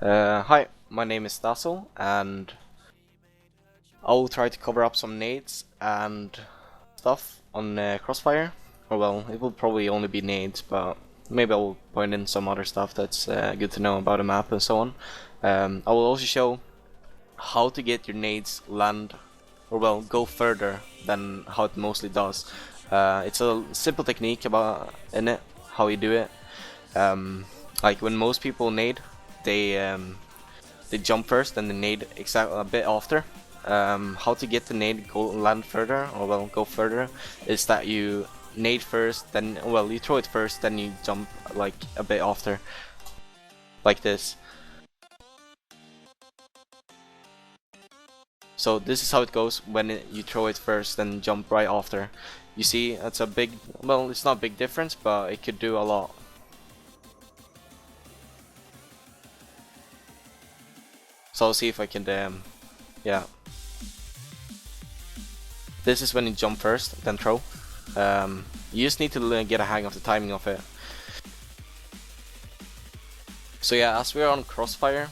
Hi, my name is Dazzle, and I'll try to cover up some nades and stuff on Crossfire. Or well, it will probably only be nades, but maybe I'll point in some other stuff that's good to know about the map and so on. I will also show how to get your nades land, or well, go further than how it mostly does. It's a simple technique about in it, how you do it. Like when most people nade, they they jump first and the nade a bit after. How to get the nade go land further, or well, go further, is that you nade first, then well, you throw it first, then you jump like a bit after, like this. So this is how it goes when you throw it first, then jump right after. You see, it's a big, well, it's not a big difference, but it could do a lot. So I'll see if I can, yeah. This is when you jump first, then throw. You just need to get a hang of the timing of it. So yeah, as we're on Crossfire,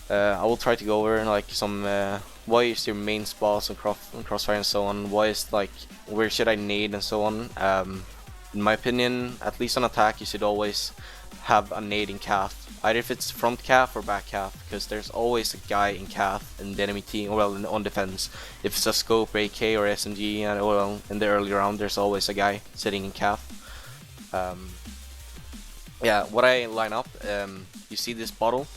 I will try to go over like some what is your main spots on Crossfire and so on. What is like where should I nade and so on. In my opinion, at least on attack, you should always have a nade in calf. Either if it's front calf or back calf, because there's always a guy in calf in the enemy team, or well, on defense. If it's a scope, AK, or SMG, and well, in the early round, there's always a guy sitting in calf. Yeah, what I line up, you see this bottle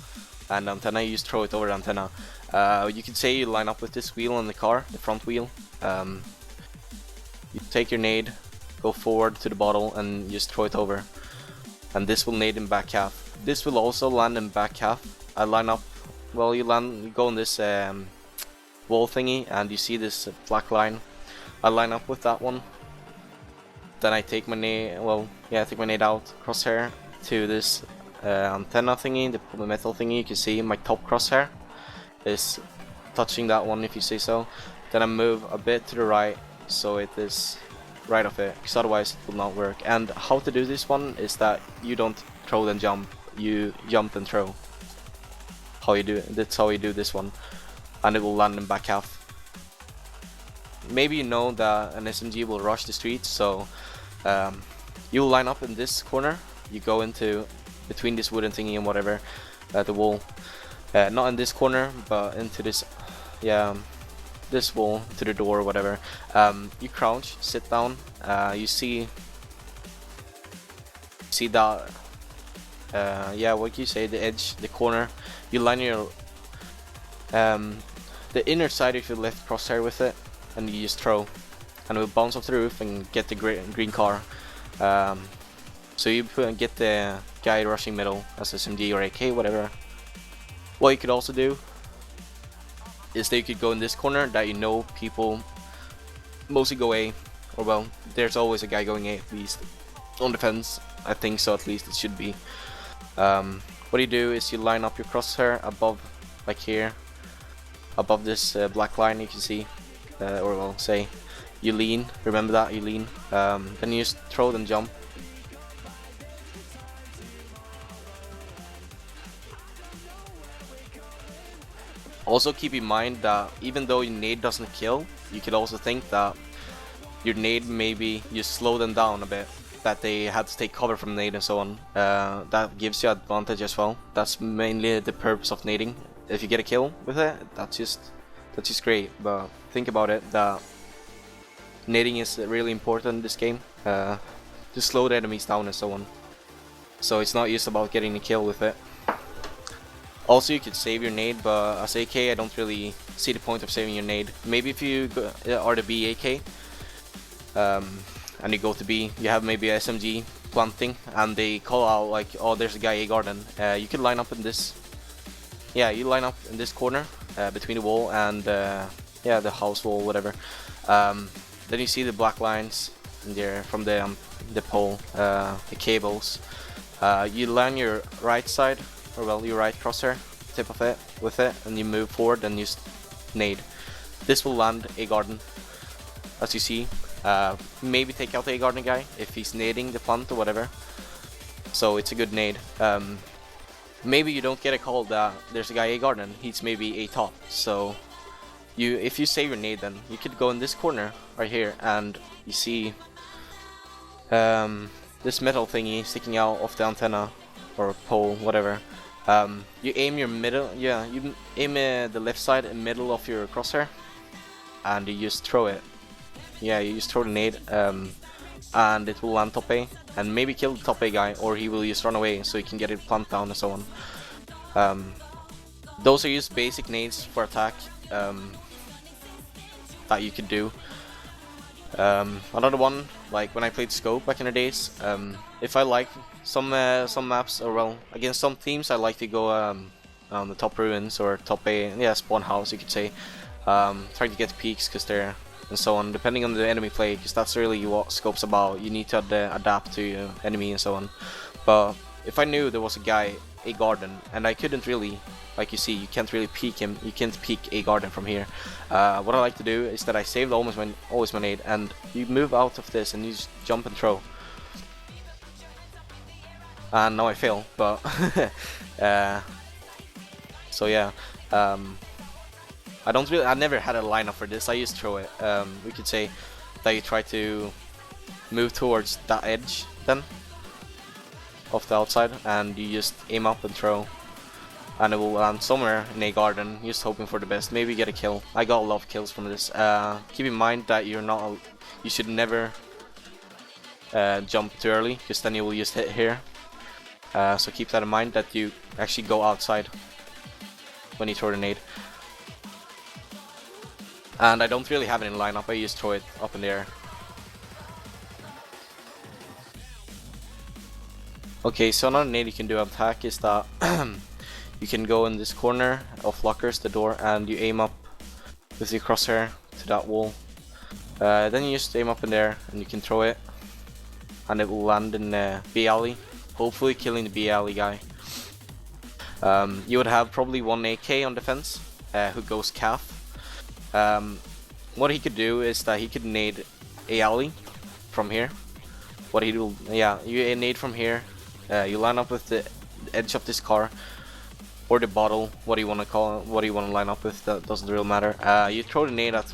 and antenna, you just throw it over the antenna. You could say you line up with this wheel on the car, the front wheel. You take your nade, go forward to the bottle, and just throw it over. And this will nade in back half. This will also land in back half. I line up, well, you go on this wall thingy, and you see this black line. I line up with that one. Then I take my nade, well, yeah, I take my nade out, crosshair to this antenna thingy, the metal thingy. You can see my top crosshair is touching that one, if you say so. Then I move a bit to the right, so it is right of it, because otherwise it will not work. And how to do this one is that you don't throw then jump, you jump and throw. That's how you do this one, and it will land in back half. Maybe you know that an SMG will rush the streets, so you'll line up in this corner. You go into between this wooden thingy and whatever, the wall. Not in this corner, but into this, yeah, this wall, to the door or whatever. You crouch, sit down. You see that, yeah, what you say, the edge, the corner. You line your the inner side of your left crosshair with it, and you just throw, and it will bounce off the roof and get the green car. So you get the guy rushing middle as SMG or AK, whatever. What you could also do is that you could go in this corner that you know people mostly go A, or well, there's always a guy going A at least. On defense, I think so, at least it should be. What you do is you line up your crosshair above, like here, above this black line you can see, or well, say, you lean, remember that, you lean, then you just throw and jump. Also keep in mind that even though your nade doesn't kill, you could also think that your nade maybe you slow them down a bit, that they had to take cover from nade and so on. That gives you advantage as well. That's mainly the purpose of nading. If you get a kill with it, that's just great. But think about it, that nading is really important in this game, to slow the enemies down and so on. So it's not just about getting a kill with it. Also, you could save your nade, but as AK, I don't really see the point of saving your nade. Maybe if you are the B AK, and you go to B, you have maybe a SMG planting, and they call out like, oh, there's a guy A garden. You can line up in this, yeah, you line up in this corner, between the wall and, yeah, the house wall, whatever. Then you see the black lines in there from the pole, the cables. You line your right side, or well, your right crosshair, tip of it, with it, and you move forward and you nade. This will land a garden, as you see. Maybe take out a garden guy if he's nading the plant or whatever. so it's a good nade. Maybe you don't get a call that there's a guy A garden, he's maybe A top, so if you save your nade, then you could go in this corner right here, and you see this metal thingy sticking out of the antenna or pole, whatever. You aim your middle, you aim the left side in middle of your crosshair, and you just throw it. Yeah, you just throw the nade, and it will land top A, and maybe kill the top A guy, or he will just run away so you can get it plant down and so on. Those are just basic nades for attack that you could do. Another one, like when I played Scope back in the days, if I like some maps, or well, against some teams, I like to go on the top ruins or top A, yeah, spawn house, you could say. Trying to get peaks because they're, and so on, depending on the enemy play, because that's really what Scope's about. You need to adapt to enemy and so on. But if I knew there was a guy A garden, and I couldn't really, like you see, you can't really peek him, you can't peek A garden from here. What I like to do is that I save always my nade, and you move out of this and you just jump and throw. And now I fail, but so yeah. I never had a lineup for this. I just throw it. We could say that you try to move towards that edge then of the outside, and you just aim up and throw, and it will land somewhere in a garden, just hoping for the best. Maybe get a kill. I got a lot of kills from this. Keep in mind that you should never jump too early, because then you will just hit here. So keep that in mind, that you actually go outside when you throw the nade. And I don't really have it in lineup, I just throw it up in the air. Okay, so another nade you can do on attack is that you can go in this corner of lockers, the door, and you aim up with your crosshair to that wall. Then you just aim up in there and you can throw it, and it will land in B alley, hopefully killing the B alley guy. You would have probably one AK on defense who goes calf. What he could do is that he could nade A alley from here. What he will, yeah, you nade from here. You line up with the edge of this car or the bottle. What do you want to call it? What do you want to line up with? That doesn't really matter. You throw the nade at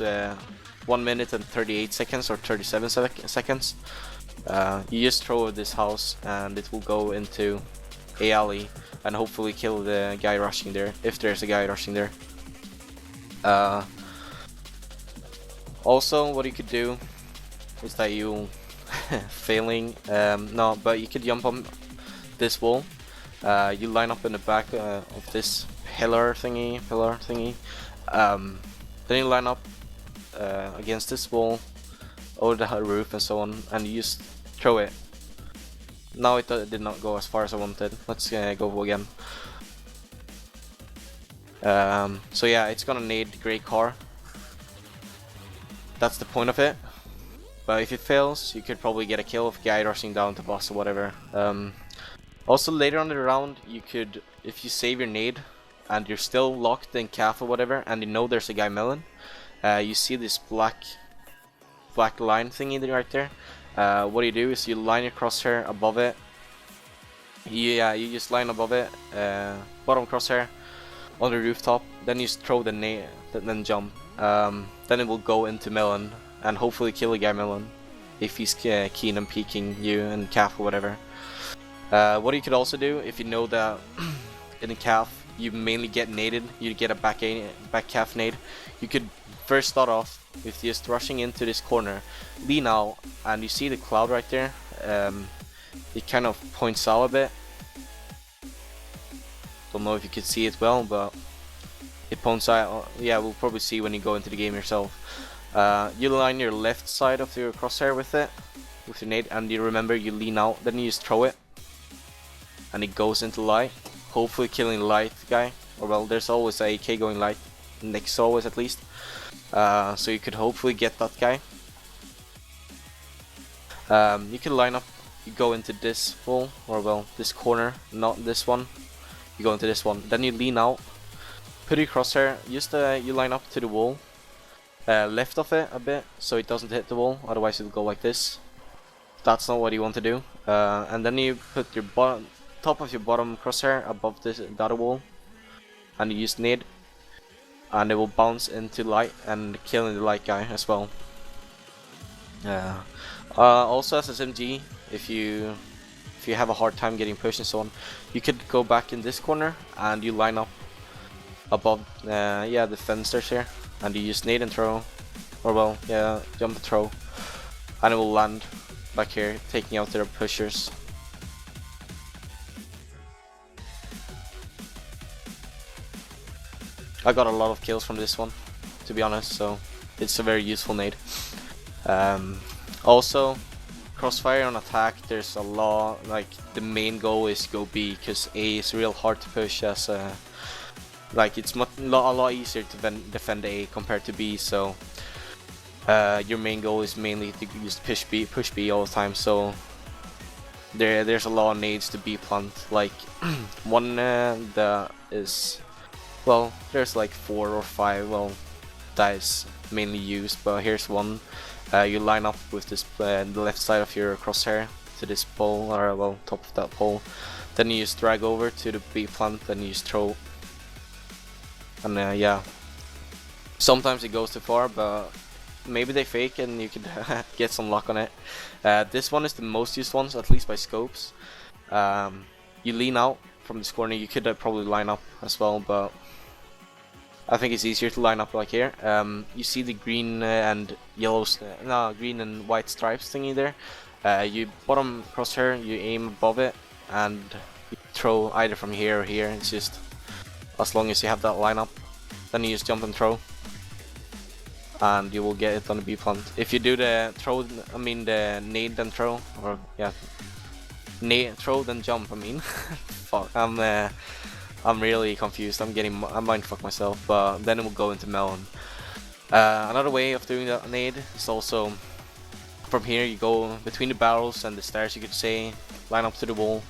1 minute and 38 seconds or 37 seconds. You just throw this house and it will go into A alley and hopefully kill the guy rushing there, if there's a guy rushing there. Also, what you could do is that you failing, no, but you could jump on this wall. You line up in the back of this pillar thingy. Then you line up against this wall, over the roof and so on, and you just throw it. Now it did not go as far as I wanted. Let's go again. So yeah, it's gonna nade gray car. That's the point of it. But if it fails, you could probably get a kill of guy rushing down to boss or whatever. Also later on in the round, you could, if you save your nade and you're still locked in calf or whatever, and you know there's a guy melon, you see this black line thingy right there. What you do is you line your crosshair above it. Yeah, you just line above it, bottom crosshair on the rooftop. Then you throw the nade, then jump. Then it will go into melon and hopefully kill a guy melon if he's keen on peeking you in calf or whatever. What you could also do, if you know that in the calf you mainly get naded, you get a back calf nade, you could first start off with just rushing into this corner, lean out, and you see the cloud right there. It kind of points out a bit. Don't know if you could see it well, but it points out. Yeah, we'll probably see when you go into the game yourself. You line your left side of your crosshair with it, with your nade, and you remember you lean out, then you just throw it, and it goes into light, hopefully killing the light guy. Or well, there's always a AK going light, next always at least. So you could hopefully get that guy. You can line up, you go into this wall, or well, this corner, not this one. You go into this one, then you lean out, put your crosshair, just you line up to the wall, left of it a bit, so it doesn't hit the wall, otherwise it'll go like this. that's not what you want to do. And then you put your top of your bottom crosshair above the other wall, and you use nade, and it will bounce into light and killing the light guy as well. Also as SMG, if you have a hard time getting pushed and so on, you could go back in this corner and you line up above the fences here, and you use nade and throw, or well, yeah, jump and throw, and it will land back here, taking out their pushers. I got a lot of kills from this one, to be honest, so it's a very useful nade. Also, Crossfire on attack, there's a lot, like the main goal is go B, because A is real hard to push as like it's a lot easier to defend A compared to B, so your main goal is mainly to just push B all the time. So there's a lot of nades to B plant, like one that is, well, there's like 4 or 5, well, that is mainly used, but here's one. You line up with this the left side of your crosshair to this pole, or well, top of that pole. Then you just drag over to the B plant, and you just throw. And yeah, sometimes it goes too far, but maybe they fake and you could get some luck on it. This one is the most used one, at least by scopes. You lean out from this corner. You could probably line up as well, but I think it's easier to line up like here. You see the green and yellow, green and white stripes thingy there. You bottom crosshair, you aim above it, and you throw either from here or here. It's just as long as you have that lineup. Then you just jump and throw, and you will get it on the B plant. If you do the throw, I mean the nade then throw, or yeah, nade throw then jump. I mean, fuck, I'm really confused. I mind fuck myself, but then it will go into melon. Another way of doing that nade is also from here. You go between the barrels and the stairs, you could say, line up to the wall.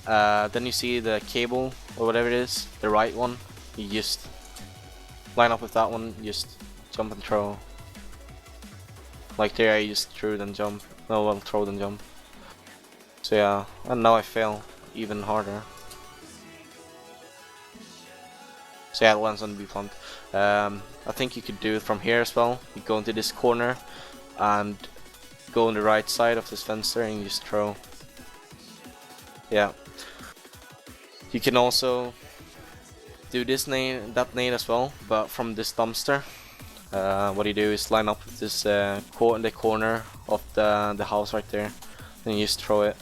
Then you see the cable or whatever it is, the right one. You just line up with that one. You just jump and throw. Like there, I just threw then jump. No, well, throw then jump. So yeah, and now I fail even harder. So yeah, it lands on the B plant. I think you could do it from here as well. You go into this corner and go on the right side of this fence and you just throw. Yeah. You can also do this nade, that nade as well, but from this dumpster. What you do is line up with this the corner of the house right there, and you just throw it.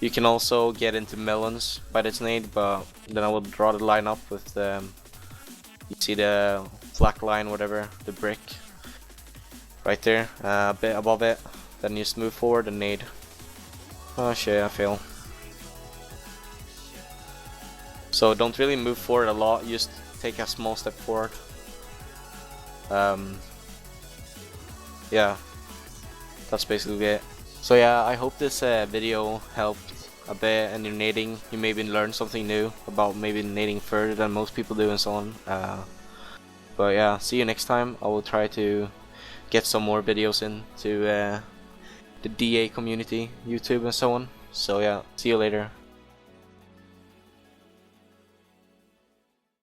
You can also get into melons by this nade, but then I would rather line up with you see the black line, whatever, the brick right there, a bit above it. Then you just move forward and nade. Oh shit, I fail. So don't really move forward a lot, you just take a small step forward. Yeah, that's basically it. So yeah, I hope this video helped a bit in your nading. You maybe learned something new about maybe nading further than most people do and so on. But yeah, see you next time. I will try to get some more videos into the DA community, YouTube and so on. So yeah, see you later.